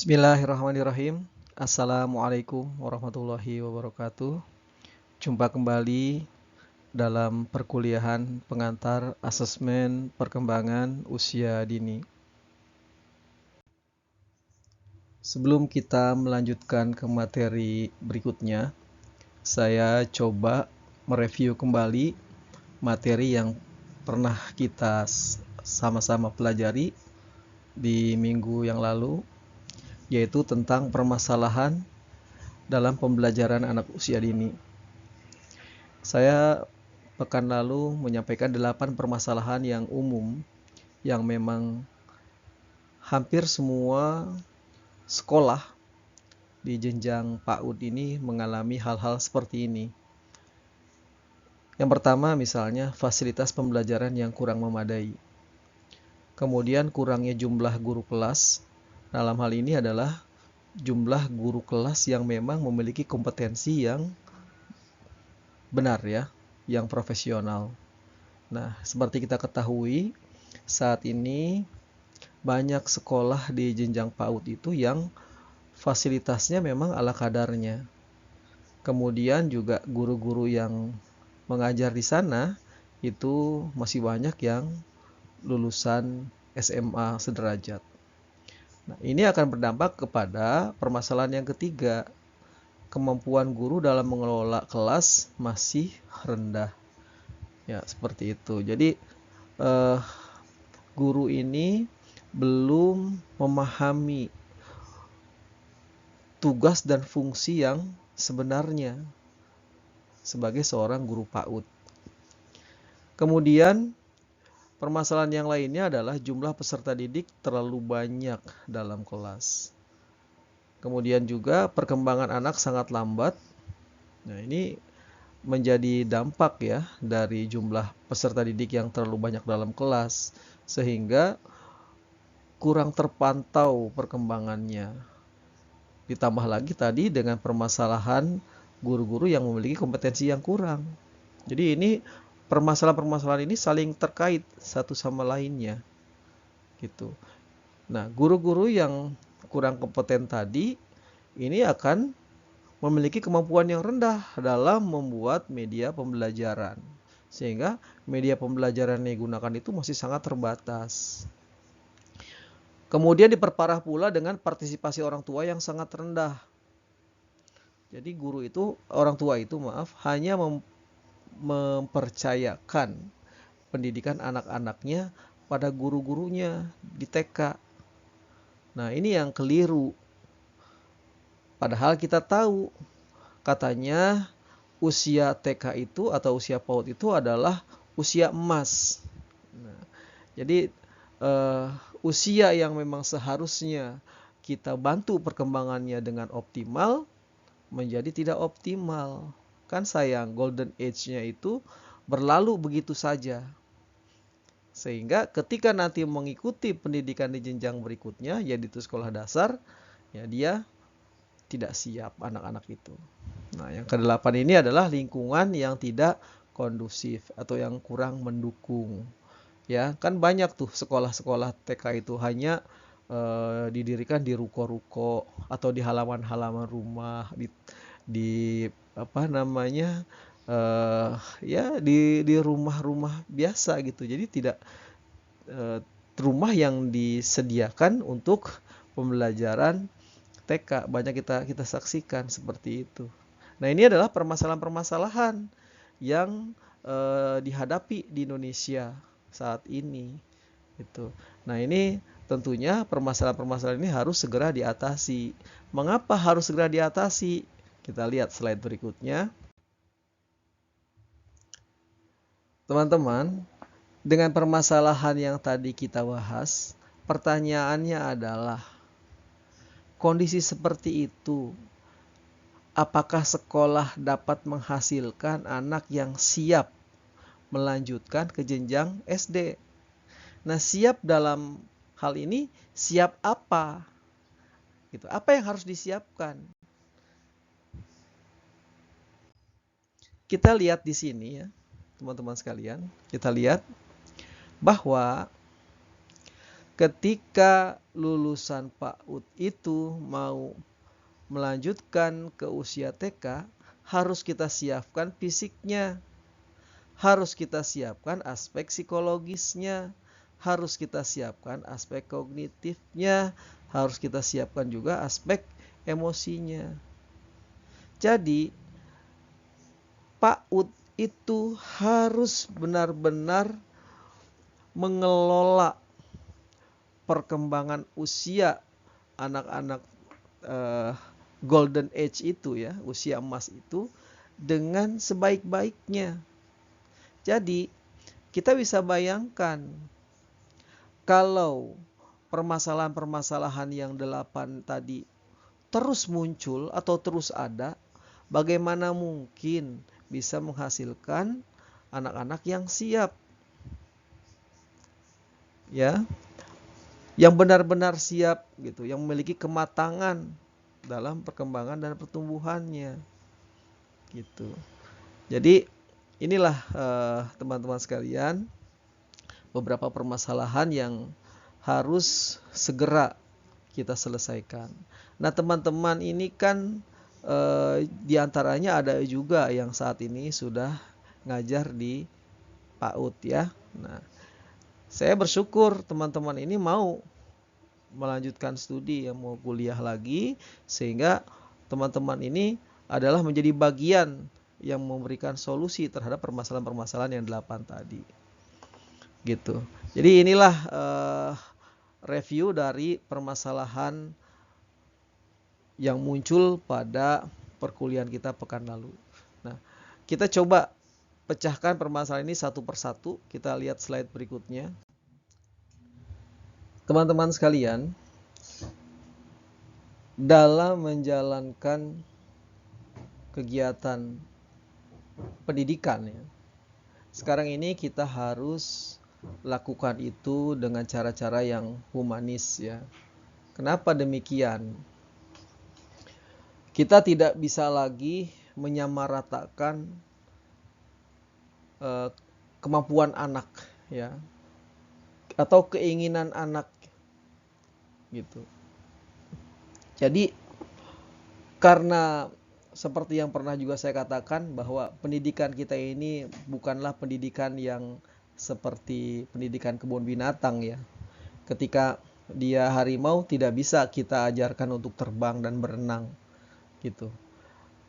Bismillahirrahmanirrahim. Assalamualaikum warahmatullahi wabarakatuh. Jumpa kembali dalam perkuliahan pengantar asesmen perkembangan usia dini. Sebelum kita melanjutkan ke materi berikutnya, saya coba mereview kembali materi yang pernah kita sama-sama pelajari di minggu yang lalu, yaitu tentang permasalahan dalam pembelajaran anak usia dini. Saya pekan lalu menyampaikan 8 permasalahan yang umum yang memang hampir semua sekolah di jenjang PAUD ini mengalami hal-hal seperti ini. Yang pertama misalnya fasilitas pembelajaran yang kurang memadai. Kemudian kurangnya jumlah guru kelas. Dalam hal ini adalah jumlah guru kelas yang memang memiliki kompetensi yang benar ya, yang profesional. Nah, seperti kita ketahui, saat ini banyak sekolah di jenjang PAUD itu yang fasilitasnya memang ala kadarnya. Kemudian juga guru-guru yang mengajar di sana itu masih banyak yang lulusan SMA sederajat. Nah, ini akan berdampak kepada permasalahan yang ketiga. Kemampuan guru dalam mengelola kelas masih rendah. Ya, seperti itu. Jadi guru ini belum memahami tugas dan fungsi yang sebenarnya sebagai seorang guru PAUD. Kemudian permasalahan yang lainnya adalah jumlah peserta didik terlalu banyak dalam kelas. Kemudian juga perkembangan anak sangat lambat. Nah, ini menjadi dampak ya dari jumlah peserta didik yang terlalu banyak dalam kelas, sehingga kurang terpantau perkembangannya. Ditambah lagi tadi dengan permasalahan guru-guru yang memiliki kompetensi yang kurang. Jadi ini permasalahan-permasalahan ini saling terkait satu sama lainnya. Gitu. Nah, guru-guru yang kurang kompeten tadi ini akan memiliki kemampuan yang rendah dalam membuat media pembelajaran. Sehingga media pembelajaran yang digunakan itu masih sangat terbatas. Kemudian diperparah pula dengan partisipasi orang tua yang sangat rendah. Jadi orang tua itu hanya mempercayakan pendidikan anak-anaknya pada guru-gurunya di TK. Nah, ini yang keliru. Padahal kita tahu katanya usia TK itu atau usia PAUD itu adalah usia emas. Nah, jadi usia yang memang seharusnya kita bantu perkembangannya dengan optimal menjadi tidak optimal. Kan sayang, golden age-nya itu berlalu begitu saja. Sehingga ketika nanti mengikuti pendidikan di jenjang berikutnya, yaitu sekolah dasar, ya dia tidak siap anak-anak itu. Nah, yang kedelapan ini adalah lingkungan yang tidak kondusif atau yang kurang mendukung. Ya, kan banyak tuh sekolah-sekolah TK itu hanya didirikan di ruko-ruko atau di halaman-halaman rumah, di apa namanya ya di rumah-rumah biasa gitu. Jadi tidak rumah yang disediakan untuk pembelajaran TK. Banyak kita saksikan seperti itu. Nah, ini adalah permasalahan-permasalahan yang dihadapi di Indonesia saat ini. Gitu. Nah, ini tentunya permasalahan-permasalahan ini harus segera diatasi. Mengapa harus segera diatasi? Kita lihat slide berikutnya. Teman-teman, dengan permasalahan yang tadi kita bahas, pertanyaannya adalah kondisi seperti itu, apakah sekolah dapat menghasilkan anak yang siap melanjutkan ke jenjang SD? Nah, siap dalam hal ini siap apa? Gitu. Apa yang harus disiapkan? Kita lihat di sini ya, teman-teman sekalian. Kita lihat bahwa ketika lulusan PAUD itu mau melanjutkan ke usia TK, harus kita siapkan fisiknya, harus kita siapkan aspek psikologisnya, harus kita siapkan aspek kognitifnya, harus kita siapkan juga aspek emosinya. Jadi PAUD itu harus benar-benar mengelola perkembangan usia anak-anak golden age itu ya, usia emas itu dengan sebaik-baiknya. Jadi kita bisa bayangkan kalau permasalahan-permasalahan yang 8 tadi terus muncul atau terus ada, bagaimana mungkin bisa menghasilkan anak-anak yang siap, ya, yang benar-benar siap gitu, yang memiliki kematangan dalam perkembangan dan pertumbuhannya, gitu. Jadi inilah teman-teman sekalian, beberapa permasalahan yang harus segera kita selesaikan. Nah, teman-teman ini kan diantaranya ada juga yang saat ini sudah ngajar di PAUD ya. Nah, saya bersyukur teman-teman ini mau melanjutkan studi, yang mau kuliah lagi, sehingga teman-teman ini adalah menjadi bagian yang memberikan solusi terhadap permasalahan-permasalahan yang 8 tadi. Gitu. Jadi inilah review dari permasalahan yang muncul pada perkuliahan kita pekan lalu. Nah, kita coba pecahkan permasalahan ini satu persatu. Kita lihat slide berikutnya. Teman-teman sekalian, dalam menjalankan kegiatan pendidikan ya, sekarang ini kita harus lakukan itu dengan cara-cara yang humanis ya. Kenapa demikian? Kita tidak bisa lagi menyamaratakan kemampuan anak ya, atau keinginan anak gitu. Jadi karena seperti yang pernah juga saya katakan bahwa pendidikan kita ini bukanlah pendidikan yang seperti pendidikan kebun binatang ya. Ketika dia harimau tidak bisa kita ajarkan untuk terbang dan berenang gitu.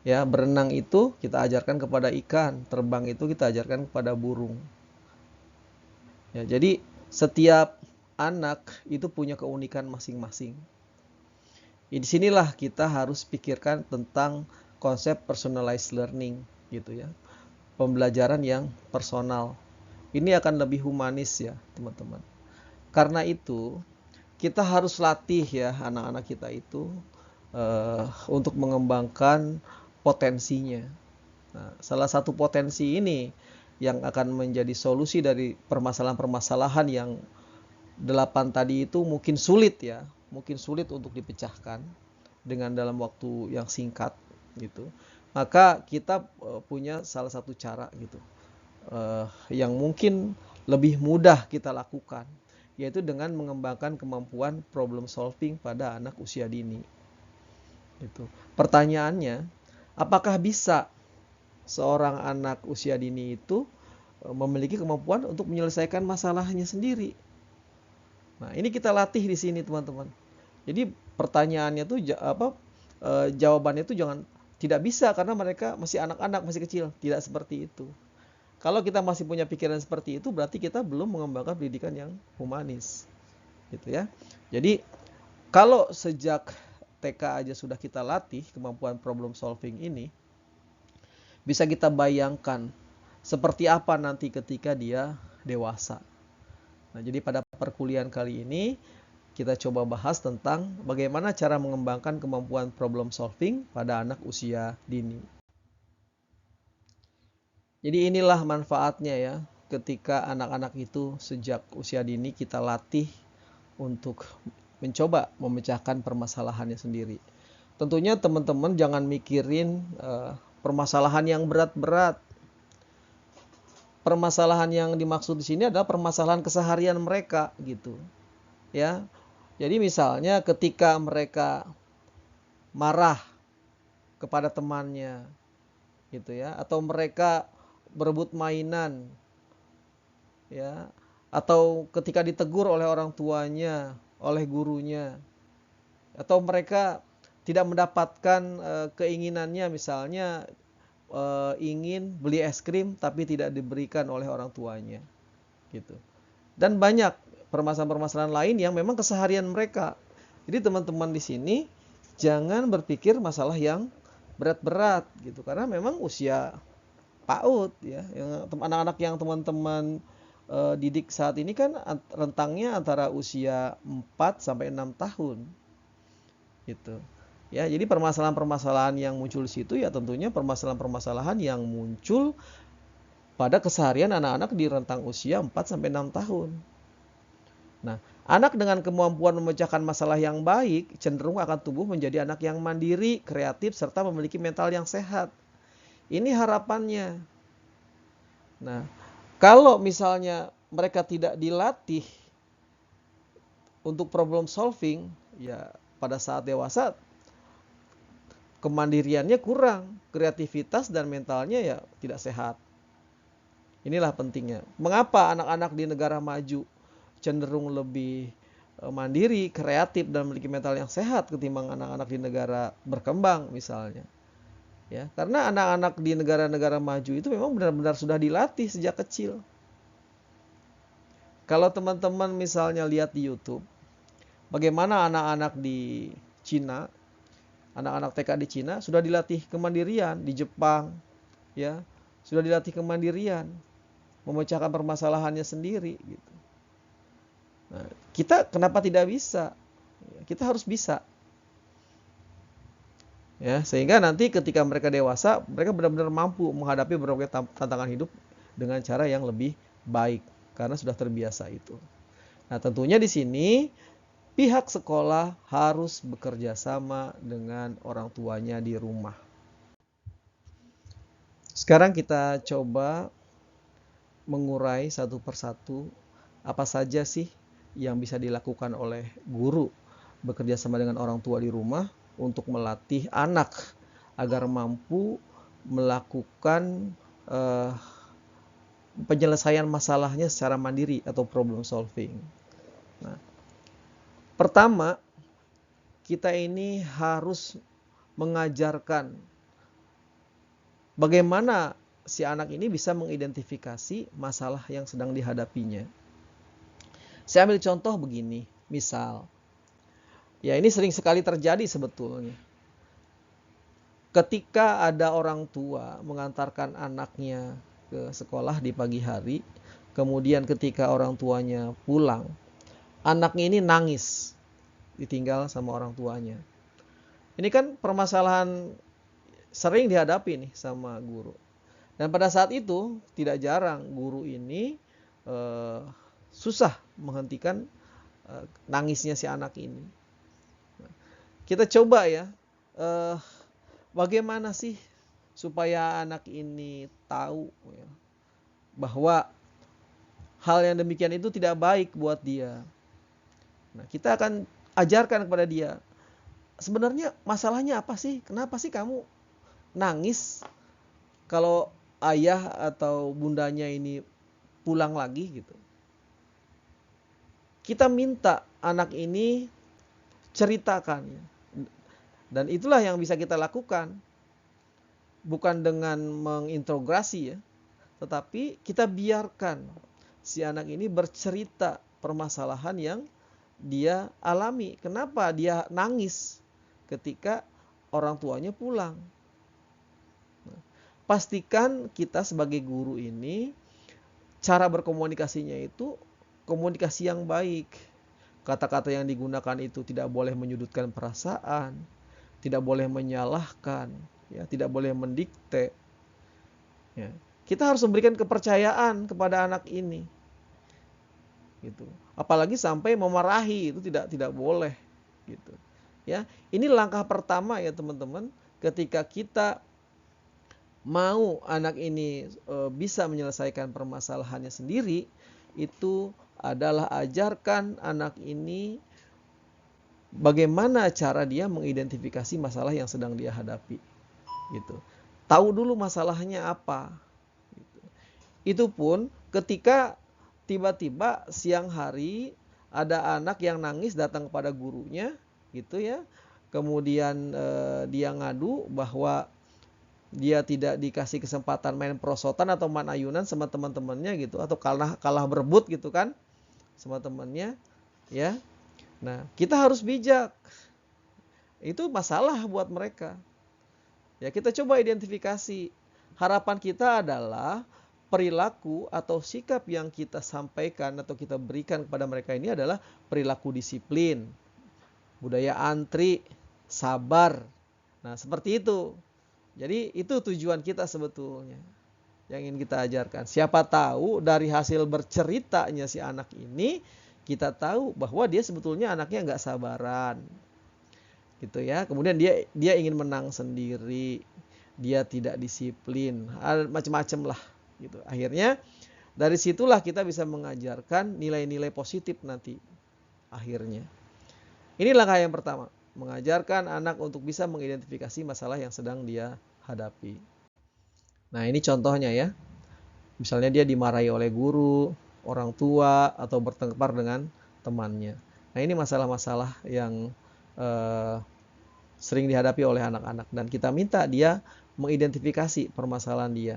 Ya, berenang itu kita ajarkan kepada ikan, terbang itu kita ajarkan kepada burung. Ya, jadi setiap anak itu punya keunikan masing-masing. Di sinilah kita harus pikirkan tentang konsep personalized learning gitu ya. Pembelajaran yang personal. Ini akan lebih humanis ya, teman-teman. Karena itu, kita harus latih ya anak-anak kita itu untuk mengembangkan potensinya. Nah, salah satu potensi ini yang akan menjadi solusi dari permasalahan-permasalahan yang 8 tadi itu mungkin sulit ya, mungkin sulit untuk dipecahkan dengan dalam waktu yang singkat gitu. Maka kita punya salah satu cara gitu yang mungkin lebih mudah kita lakukan, yaitu dengan mengembangkan kemampuan problem solving pada anak usia dini gitu. Pertanyaannya, apakah bisa seorang anak usia dini itu memiliki kemampuan untuk menyelesaikan masalahnya sendiri? Nah, ini kita latih di sini, teman-teman. Jadi pertanyaannya tuh jawabannya tuh jangan tidak bisa karena mereka masih anak-anak, masih kecil. Tidak seperti itu. Kalau kita masih punya pikiran seperti itu, berarti kita belum mengembangkan pendidikan yang humanis. Gitu ya. Jadi kalau sejak TK aja sudah kita latih kemampuan problem solving ini, bisa kita bayangkan seperti apa nanti ketika dia dewasa. Nah, jadi pada perkuliahan kali ini kita coba bahas tentang bagaimana cara mengembangkan kemampuan problem solving pada anak usia dini. Jadi inilah manfaatnya ya, ketika anak-anak itu sejak usia dini kita latih untuk mencoba memecahkan permasalahannya sendiri. Tentunya teman-teman jangan mikirin permasalahan yang berat-berat. Permasalahan yang dimaksud di sini adalah permasalahan keseharian mereka gitu. Ya. Jadi misalnya ketika mereka marah kepada temannya gitu ya, atau mereka berebut mainan ya, atau ketika ditegur oleh orang tuanya, oleh gurunya, atau mereka tidak mendapatkan keinginannya, misalnya ingin beli es krim tapi tidak diberikan oleh orang tuanya gitu. Dan banyak permasalahan-permasalahan lain yang memang keseharian mereka. Jadi teman-teman di sini jangan berpikir masalah yang berat-berat gitu, karena memang usia PAUD ya, yang anak-anak yang teman-teman didik saat ini kan rentangnya antara usia 4 sampai 6 tahun gitu. Ya, jadi permasalahan-permasalahan yang muncul di situ ya tentunya permasalahan-permasalahan yang muncul pada keseharian anak-anak di rentang usia 4 sampai 6 tahun. Nah, anak dengan kemampuan memecahkan masalah yang baik cenderung akan tumbuh menjadi anak yang mandiri, kreatif, serta memiliki mental yang sehat. Ini harapannya. Nah, kalau misalnya mereka tidak dilatih untuk problem solving, ya pada saat dewasa kemandiriannya kurang, kreativitas dan mentalnya ya tidak sehat. Inilah pentingnya. Mengapa anak-anak di negara maju cenderung lebih mandiri, kreatif dan memiliki mental yang sehat ketimbang anak-anak di negara berkembang misalnya. Ya, karena anak-anak di negara-negara maju itu memang benar-benar sudah dilatih sejak kecil. Kalau teman-teman misalnya lihat di YouTube, bagaimana anak-anak di Cina, anak-anak TK di Cina sudah dilatih kemandirian, di Jepang, ya, sudah dilatih kemandirian, memecahkan permasalahannya sendiri gitu. Nah, kita kenapa tidak bisa? Kita harus bisa. Ya, sehingga nanti ketika mereka dewasa, mereka benar-benar mampu menghadapi berbagai tantangan hidup dengan cara yang lebih baik karena sudah terbiasa itu. Nah, tentunya di sini pihak sekolah harus bekerja sama dengan orang tuanya di rumah. Sekarang kita coba mengurai satu persatu apa saja sih yang bisa dilakukan oleh guru bekerja sama dengan orang tua di rumah untuk melatih anak agar mampu melakukan penyelesaian masalahnya secara mandiri atau problem solving. Nah, pertama, kita ini harus mengajarkan bagaimana si anak ini bisa mengidentifikasi masalah yang sedang dihadapinya. Saya ambil contoh begini, misal, ya ini sering sekali terjadi sebetulnya. Ketika ada orang tua mengantarkan anaknya ke sekolah di pagi hari, kemudian ketika orang tuanya pulang, anaknya ini nangis, ditinggal sama orang tuanya. Ini kan permasalahan sering dihadapi nih sama guru. Dan pada saat itu tidak jarang guru ini susah menghentikan nangisnya si anak ini. Kita coba ya, bagaimana sih supaya anak ini tahu ya, bahwa hal yang demikian itu tidak baik buat dia. Nah, kita akan ajarkan kepada dia, sebenarnya masalahnya apa sih? Kenapa sih kamu nangis kalau ayah atau bundanya ini pulang lagi gitu? Kita minta anak ini ceritakan. Dan itulah yang bisa kita lakukan. Bukan dengan mengintegrasi ya, tetapi kita biarkan si anak ini bercerita permasalahan yang dia alami. Kenapa dia nangis ketika orang tuanya pulang? Nah, pastikan kita sebagai guru ini cara berkomunikasinya itu komunikasi yang baik. Kata-kata yang digunakan itu tidak boleh menyudutkan perasaan, tidak boleh menyalahkan, ya, tidak boleh mendikte. Ya. Kita harus memberikan kepercayaan kepada anak ini. Gitu. Apalagi sampai memarahi, itu tidak boleh gitu. Ya, ini langkah pertama ya teman-teman, ketika kita mau anak ini bisa menyelesaikan permasalahannya sendiri, itu adalah ajarkan anak ini bagaimana cara dia mengidentifikasi masalah yang sedang dia hadapi. Gitu. Tahu dulu masalahnya apa. Gitu. Itu pun ketika tiba-tiba siang hari ada anak yang nangis datang kepada gurunya, gitu ya. Kemudian dia ngadu bahwa dia tidak dikasih kesempatan main prosotan atau main ayunan sama teman-temannya gitu, atau kalah berebut gitu kan sama temannya, ya. Nah, kita harus bijak. Itu masalah buat mereka. Ya, kita coba identifikasi. Harapan kita adalah perilaku atau sikap yang kita sampaikan atau kita berikan kepada mereka ini adalah perilaku disiplin, budaya antri, sabar. Nah, seperti itu. Jadi itu tujuan kita sebetulnya yang ingin kita ajarkan. Siapa tahu dari hasil berceritanya si anak ini, kita tahu bahwa dia sebetulnya anaknya nggak sabaran, gitu ya. Kemudian dia ingin menang sendiri, dia tidak disiplin, macam-macam lah, gitu. Akhirnya dari situlah kita bisa mengajarkan nilai-nilai positif nanti. Akhirnya, ini langkah yang pertama, mengajarkan anak untuk bisa mengidentifikasi masalah yang sedang dia hadapi. Nah, ini contohnya ya. Misalnya dia dimarahi oleh guru, orang tua, atau bertengkar dengan temannya. Nah, ini masalah-masalah yang sering dihadapi oleh anak-anak. Dan kita minta dia mengidentifikasi permasalahan dia.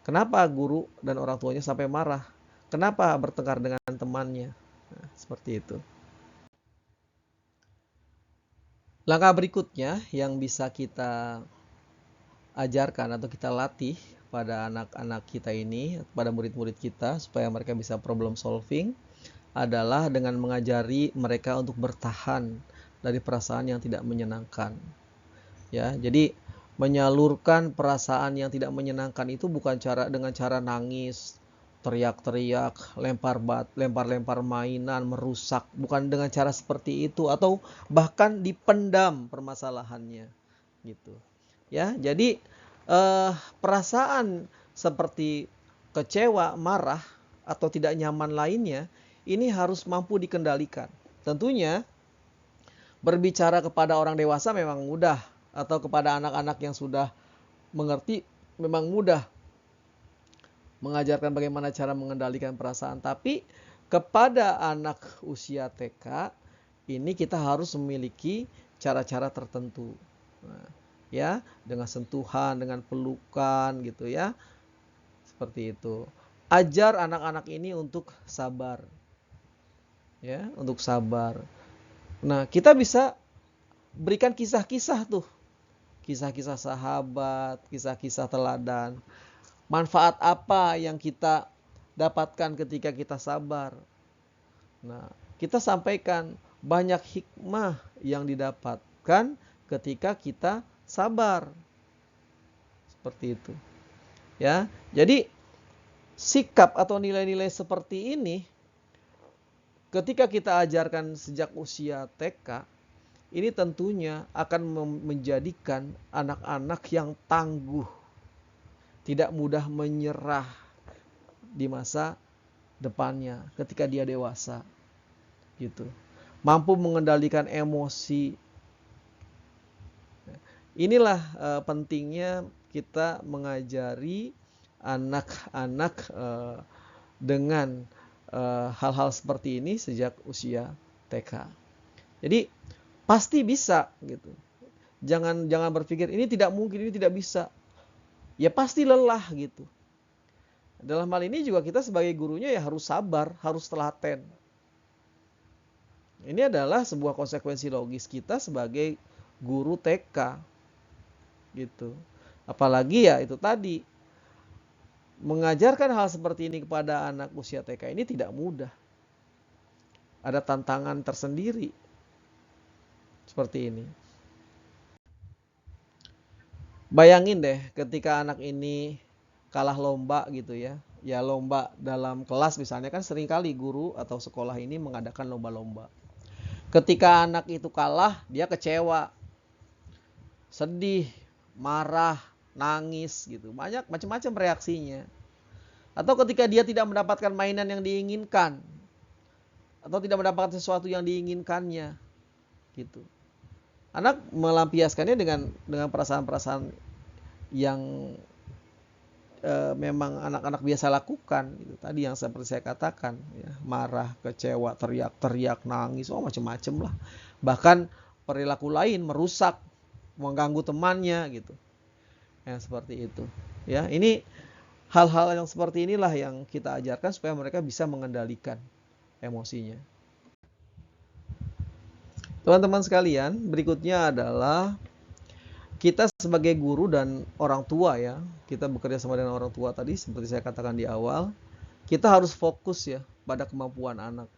Kenapa guru dan orang tuanya sampai marah? Kenapa bertengkar dengan temannya? Nah, seperti itu. Langkah berikutnya yang bisa kita ajarkan atau kita latih pada anak-anak kita ini, pada murid-murid kita supaya mereka bisa problem solving adalah dengan mengajari mereka untuk bertahan dari perasaan yang tidak menyenangkan. Ya, jadi menyalurkan perasaan yang tidak menyenangkan itu bukan dengan cara nangis, teriak-teriak, lempar-lempar mainan, merusak, bukan dengan cara seperti itu, atau bahkan dipendam permasalahannya, gitu. Ya, jadi perasaan seperti kecewa, marah, atau tidak nyaman lainnya, ini harus mampu dikendalikan. Tentunya berbicara kepada orang dewasa memang mudah, atau kepada anak-anak yang sudah mengerti memang mudah mengajarkan bagaimana cara mengendalikan perasaan. Tapi kepada anak usia TK ini kita harus memiliki cara-cara tertentu. Nah, ya, dengan sentuhan, dengan pelukan gitu ya. Seperti itu. Ajar anak-anak ini untuk sabar. Ya, untuk sabar. Nah, kita bisa berikan kisah-kisah tuh. Kisah-kisah sahabat, kisah-kisah teladan. Manfaat apa yang kita dapatkan ketika kita sabar? Nah, kita sampaikan banyak hikmah yang didapatkan ketika kita sabar. Seperti itu. Ya. Jadi sikap atau nilai-nilai seperti ini ketika kita ajarkan sejak usia TK, ini tentunya akan menjadikan anak-anak yang tangguh, tidak mudah menyerah di masa depannya ketika dia dewasa. Gitu. Mampu mengendalikan emosi. Inilah pentingnya kita mengajari anak-anak dengan hal-hal seperti ini sejak usia TK. Jadi pasti bisa gitu. Jangan berpikir ini tidak mungkin, ini tidak bisa. Ya pasti lelah gitu. Dalam hal ini juga kita sebagai gurunya ya harus sabar, harus telaten. Ini adalah sebuah konsekuensi logis kita sebagai guru TK. Gitu. Apalagi ya itu tadi, mengajarkan hal seperti ini kepada anak usia TK ini tidak mudah. Ada tantangan tersendiri. Seperti ini. Bayangin deh ketika anak ini kalah lomba gitu ya. Ya lomba dalam kelas misalnya kan seringkali guru atau sekolah ini mengadakan lomba-lomba. Ketika anak itu kalah, dia kecewa, sedih, marah, nangis gitu. Banyak macam-macam reaksinya. Atau ketika dia tidak mendapatkan mainan yang diinginkan, atau tidak mendapatkan sesuatu yang diinginkannya, gitu. Anak melampiaskannya dengan perasaan-perasaan yang memang anak-anak biasa lakukan, gitu. Tadi yang seperti saya katakan, ya, marah, kecewa, teriak-teriak, nangis, macam-macam lah. Bahkan perilaku lain merusak, mengganggu temannya, gitu. Yang seperti itu. Ya, ini hal-hal yang seperti inilah yang kita ajarkan supaya mereka bisa mengendalikan emosinya. Teman-teman sekalian, berikutnya adalah kita sebagai guru dan orang tua, ya, kita bekerja sama dengan orang tua tadi seperti saya katakan di awal, kita harus fokus ya pada kemampuan anak.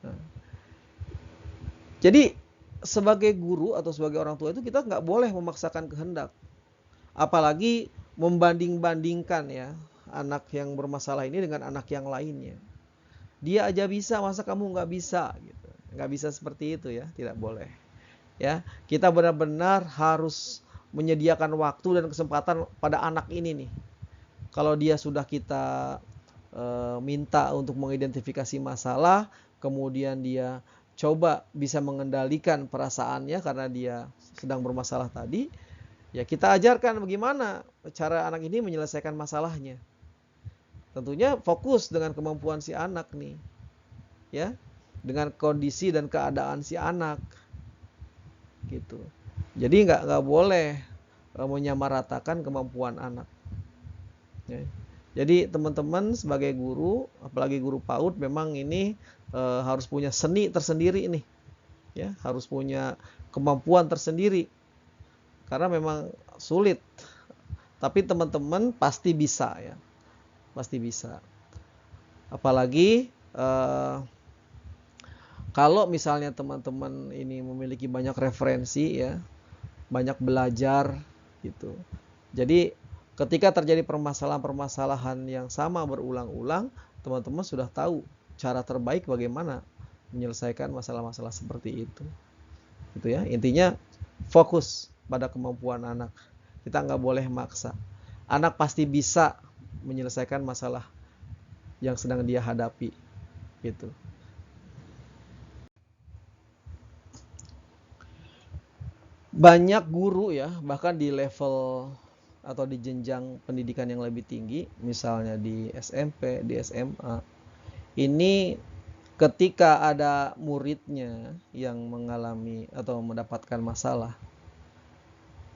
Nah, jadi sebagai guru atau sebagai orang tua itu kita nggak boleh memaksakan kehendak, apalagi membanding-bandingkan ya anak yang bermasalah ini dengan anak yang lainnya. Dia aja bisa, masa kamu nggak bisa? Gitu. Nggak bisa seperti itu ya, tidak boleh. Ya, kita benar-benar harus menyediakan waktu dan kesempatan pada anak ini nih. Kalau dia sudah kita minta untuk mengidentifikasi masalah, kemudian dia coba bisa mengendalikan perasaannya karena dia sedang bermasalah tadi, ya kita ajarkan bagaimana cara anak ini menyelesaikan masalahnya. Tentunya fokus dengan kemampuan si anak nih, ya, dengan kondisi dan keadaan si anak, gitu. Jadi nggak boleh menyamaratakan kemampuan anak. Ya. Jadi teman-teman sebagai guru, apalagi guru PAUD, memang ini harus punya seni tersendiri nih, ya, harus punya kemampuan tersendiri, karena memang sulit. Tapi teman-teman pasti bisa ya, pasti bisa. Apalagi kalau misalnya teman-teman ini memiliki banyak referensi ya, banyak belajar gitu. Jadi ketika terjadi permasalahan-permasalahan yang sama berulang-ulang, teman-teman sudah tahu cara terbaik bagaimana menyelesaikan masalah-masalah seperti itu. Gitu ya. Intinya fokus pada kemampuan anak. Kita nggak boleh maksa. Anak pasti bisa menyelesaikan masalah yang sedang dia hadapi. Gitu. Banyak guru ya, bahkan di level atau di jenjang pendidikan yang lebih tinggi, misalnya di SMP, di SMA, ini ketika ada muridnya yang mengalami atau mendapatkan masalah,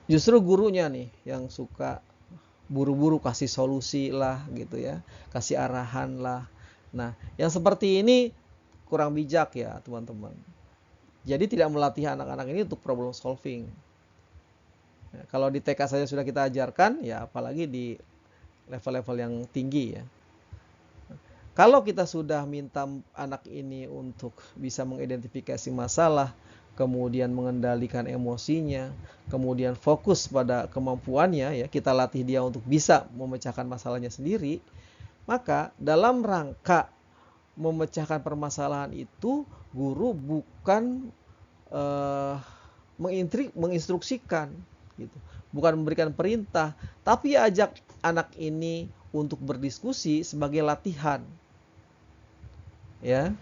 justru gurunya nih yang suka buru-buru kasih solusi lah gitu ya, kasih arahan lah. Nah, yang seperti ini kurang bijak ya teman-teman. Jadi tidak melatih anak-anak ini untuk problem solving. Ya, kalau di TK saja sudah kita ajarkan, ya apalagi di level-level yang tinggi ya. Kalau kita sudah minta anak ini untuk bisa mengidentifikasi masalah, kemudian mengendalikan emosinya, kemudian fokus pada kemampuannya, ya kita latih dia untuk bisa memecahkan masalahnya sendiri, maka dalam rangka memecahkan permasalahan itu, guru bukan menginstruksikan, gitu, bukan memberikan perintah, tapi ajak anak ini untuk berdiskusi sebagai latihan. Ya,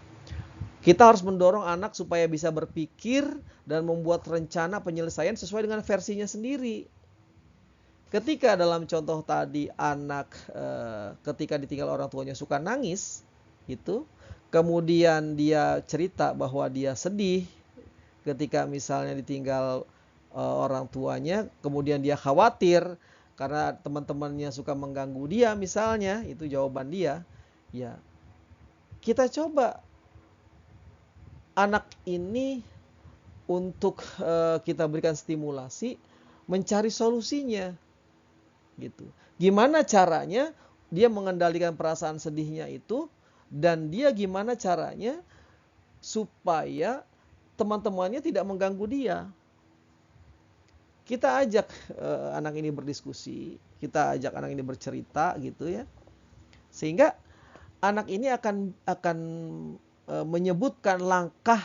kita harus mendorong anak supaya bisa berpikir dan membuat rencana penyelesaian sesuai dengan versinya sendiri. Ketika dalam contoh tadi anak ketika ditinggal orang tuanya suka nangis, itu kemudian dia cerita bahwa dia sedih ketika misalnya ditinggal orang tuanya, kemudian dia khawatir karena teman-temannya suka mengganggu dia misalnya, itu jawaban dia. Ya, kita coba anak ini untuk kita berikan stimulasi mencari solusinya, gitu. Gimana caranya dia mengendalikan perasaan sedihnya itu, dan dia gimana caranya supaya teman-temannya tidak mengganggu dia. Kita ajak anak ini berdiskusi, kita ajak anak ini bercerita gitu ya. Sehingga anak ini akan menyebutkan langkah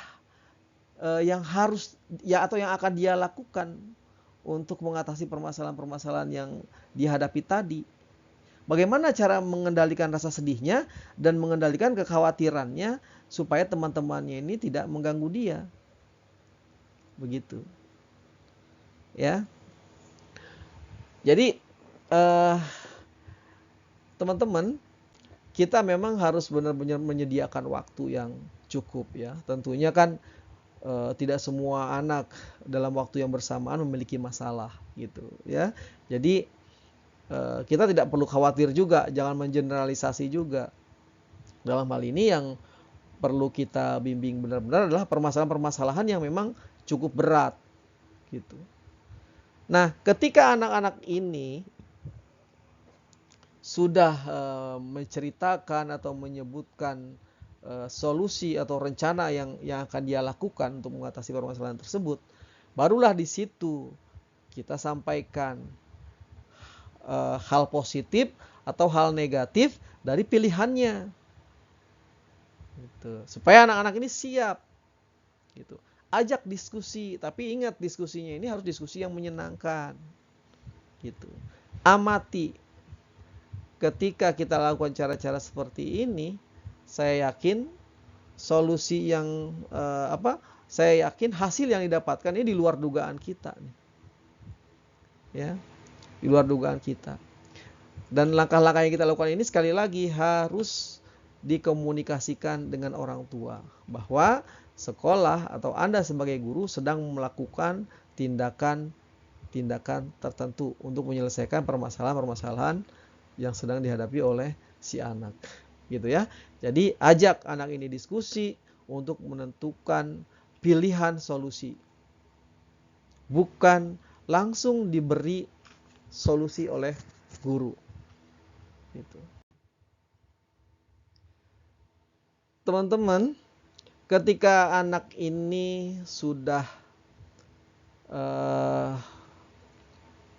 yang harus ya atau yang akan dia lakukan untuk mengatasi permasalahan-permasalahan yang dihadapi tadi. Bagaimana cara mengendalikan rasa sedihnya dan mengendalikan kekhawatirannya supaya teman-temannya ini tidak mengganggu dia. Begitu. Ya. Jadi teman-teman, kita memang harus benar-benar menyediakan waktu yang cukup ya. Tentunya kan tidak semua anak dalam waktu yang bersamaan memiliki masalah gitu ya. Jadi kita tidak perlu khawatir juga, jangan mengeneralisasi juga. Dalam hal ini yang perlu kita bimbing benar-benar adalah permasalahan-permasalahan yang memang cukup berat gitu. Nah, ketika anak-anak ini sudah menceritakan atau menyebutkan solusi atau rencana yang akan dia lakukan untuk mengatasi permasalahan tersebut, barulah di situ kita sampaikan hal positif atau hal negatif dari pilihannya, gitu. Supaya anak-anak ini siap, gitu. Ajak diskusi, tapi ingat diskusinya ini harus diskusi yang menyenangkan, gitu. Amati. Ketika kita lakukan cara-cara seperti ini, saya yakin solusi yang saya yakin hasil yang didapatkan ini di luar dugaan kita, ya, di luar dugaan kita. Dan langkah-langkah yang kita lakukan ini sekali lagi harus dikomunikasikan dengan orang tua bahwa sekolah atau Anda sebagai guru sedang melakukan tindakan tertentu untuk menyelesaikan permasalahan-permasalahan yang sedang dihadapi oleh si anak, gitu ya. Jadi ajak anak ini diskusi untuk menentukan pilihan solusi, bukan langsung diberi solusi oleh guru, gitu. Teman-teman, ketika anak ini sudah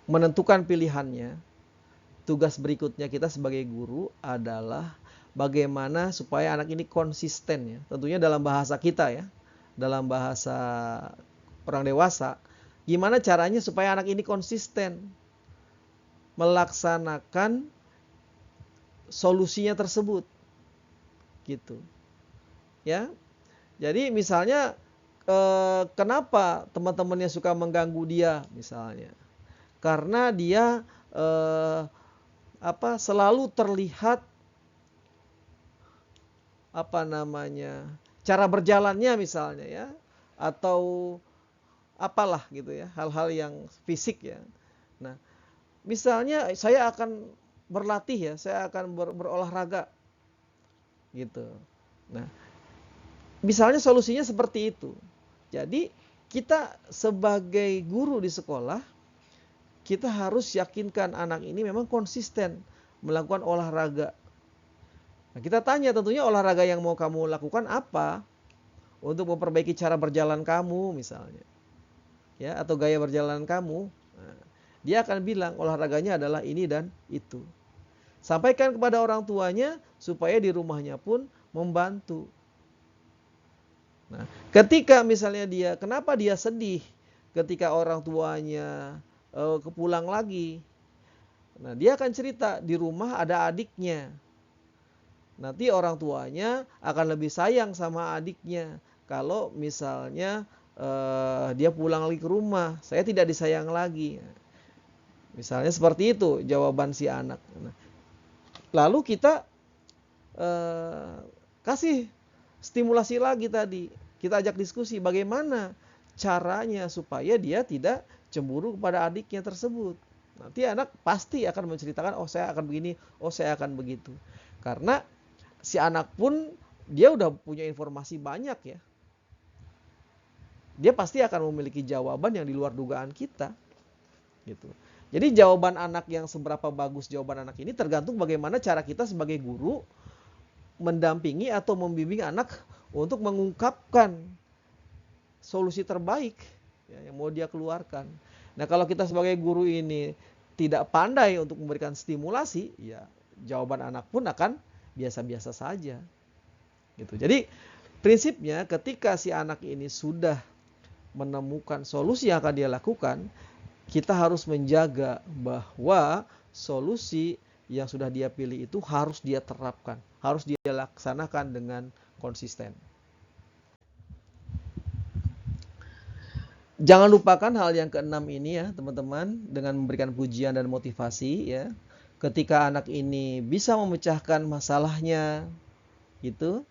menentukan pilihannya, tugas berikutnya kita sebagai guru adalah bagaimana supaya anak ini konsisten ya. Tentunya dalam bahasa kita ya, dalam bahasa orang dewasa, gimana caranya supaya anak ini konsisten melaksanakan solusinya tersebut, gitu. Ya. Jadi misalnya kenapa teman-temannya suka mengganggu dia misalnya? Karena dia selalu terlihat cara berjalannya misalnya ya, atau apalah gitu ya, hal-hal yang fisik ya. Nah, misalnya saya akan berlatih ya, saya akan berolahraga gitu. Nah, misalnya solusinya seperti itu. Jadi kita sebagai guru di sekolah, kita harus yakinkan anak ini memang konsisten melakukan olahraga. Nah, kita tanya tentunya olahraga yang mau kamu lakukan apa untuk memperbaiki cara berjalan kamu misalnya, ya, atau gaya berjalan kamu. Nah, dia akan bilang olahraganya adalah ini dan itu. Sampaikan kepada orang tuanya supaya di rumahnya pun membantu. Nah, ketika misalnya kenapa dia sedih ketika orang tuanya kepulang lagi. Nah, dia akan cerita di rumah ada adiknya. Nanti orang tuanya akan lebih sayang sama adiknya. Kalau misalnya dia pulang lagi ke rumah, saya tidak disayang lagi. Misalnya seperti itu jawaban si anak. Nah, lalu kita kasih stimulasi lagi tadi. Kita ajak diskusi bagaimana caranya supaya dia tidak cemburu kepada adiknya tersebut. Nanti anak pasti akan menceritakan, oh saya akan begini, oh saya akan begitu. Karena si anak pun dia udah punya informasi banyak ya. Dia pasti akan memiliki jawaban yang di luar dugaan kita. Gitu. Jadi jawaban anak yang seberapa bagus jawaban anak ini tergantung bagaimana cara kita sebagai guru mendampingi atau membimbing anak untuk mengungkapkan solusi terbaik ya, yang mau dia keluarkan. Nah, kalau kita sebagai guru ini tidak pandai untuk memberikan stimulasi, ya jawaban anak pun akan biasa-biasa saja. Gitu. Jadi prinsipnya ketika si anak ini sudah menemukan solusi yang akan dia lakukan, kita harus menjaga bahwa solusi yang sudah dia pilih itu harus dia terapkan, harus dia laksanakan dengan konsisten. Jangan lupakan hal yang keenam ini ya teman-teman, dengan memberikan pujian dan motivasi ya. Ketika anak ini bisa memecahkan masalahnya gitu,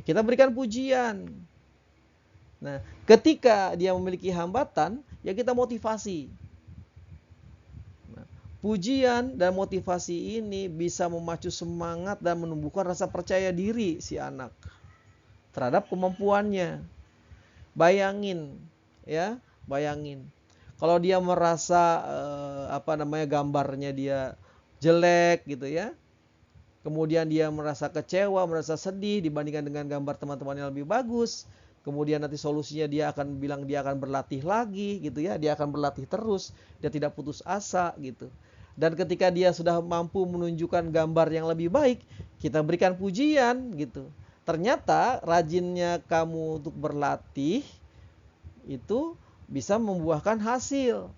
kita berikan pujian. Nah, ketika dia memiliki hambatan, ya kita motivasi. Nah, pujian dan motivasi ini bisa memacu semangat dan menumbuhkan rasa percaya diri si anak terhadap kemampuannya. Bayangin, ya, bayangin. Kalau dia merasa gambarnya dia jelek gitu ya. Kemudian dia merasa kecewa, merasa sedih dibandingkan dengan gambar teman-teman yang lebih bagus. Kemudian nanti solusinya dia akan bilang dia akan berlatih lagi gitu ya. Dia akan berlatih terus, dia tidak putus asa gitu. Dan ketika dia sudah mampu menunjukkan gambar yang lebih baik, kita berikan pujian gitu. Ternyata rajinnya kamu untuk berlatih itu bisa membuahkan hasil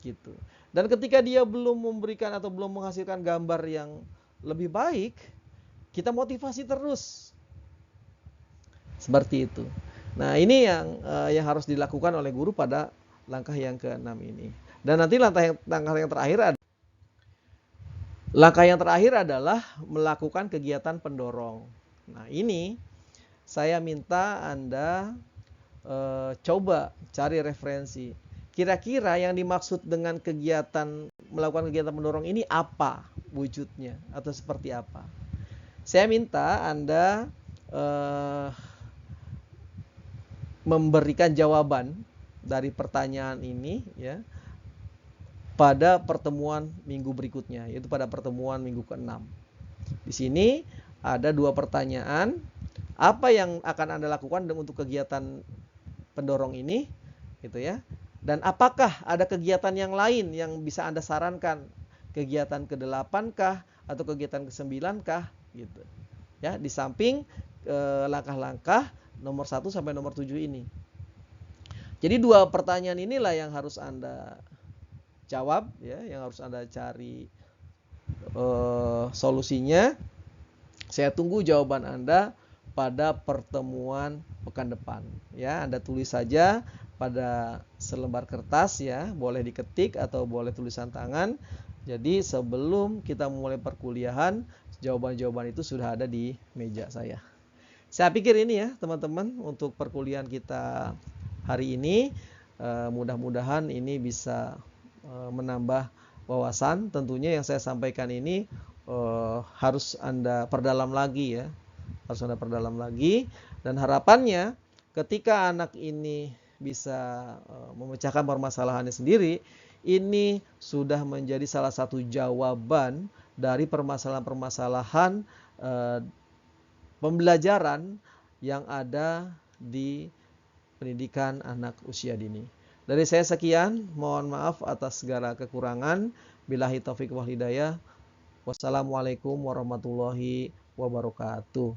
gitu. Dan ketika dia belum memberikan atau belum menghasilkan gambar yang lebih baik, kita motivasi terus. Seperti itu. Nah, ini yang harus dilakukan oleh guru pada langkah yang ke-6 ini. Dan nanti langkah yang terakhir adalah melakukan kegiatan pendorong. Nah, ini saya minta Anda coba cari referensi. Kira-kira yang dimaksud dengan melakukan kegiatan pendorong ini apa wujudnya atau seperti apa? Saya minta Anda memberikan jawaban dari pertanyaan ini ya pada pertemuan minggu berikutnya, yaitu pada pertemuan minggu ke-6. Di sini ada 2 pertanyaan. Apa yang akan Anda lakukan untuk kegiatan pendorong ini gitu ya? Dan apakah ada kegiatan yang lain yang bisa Anda sarankan? Kegiatan ke-8 kah atau kegiatan ke-9 kah gitu. Ya, di samping langkah-langkah nomor 1 sampai nomor 7 ini. Jadi 2 pertanyaan inilah yang harus Anda jawab ya, yang harus Anda cari solusinya. Saya tunggu jawaban Anda pada pertemuan pekan depan ya. Anda tulis saja pada selembar kertas ya, boleh diketik atau boleh tulisan tangan. Jadi sebelum kita memulai perkuliahan, jawaban-jawaban itu sudah ada di meja saya. Saya pikir ini ya teman-teman untuk perkuliahan kita hari ini. Mudah-mudahan ini bisa menambah wawasan. Tentunya yang saya sampaikan ini harus Anda perdalam lagi ya. Harus Anda perdalam lagi. Dan harapannya ketika anak ini bisa memecahkan permasalahannya sendiri, ini sudah menjadi salah satu jawaban dari permasalahan-permasalahan pembelajaran yang ada di pendidikan anak usia dini. Dari saya sekian, mohon maaf atas segala kekurangan. Billahi taufiq wal hidayah. Wassalamualaikum warahmatullahi wabarakatuh.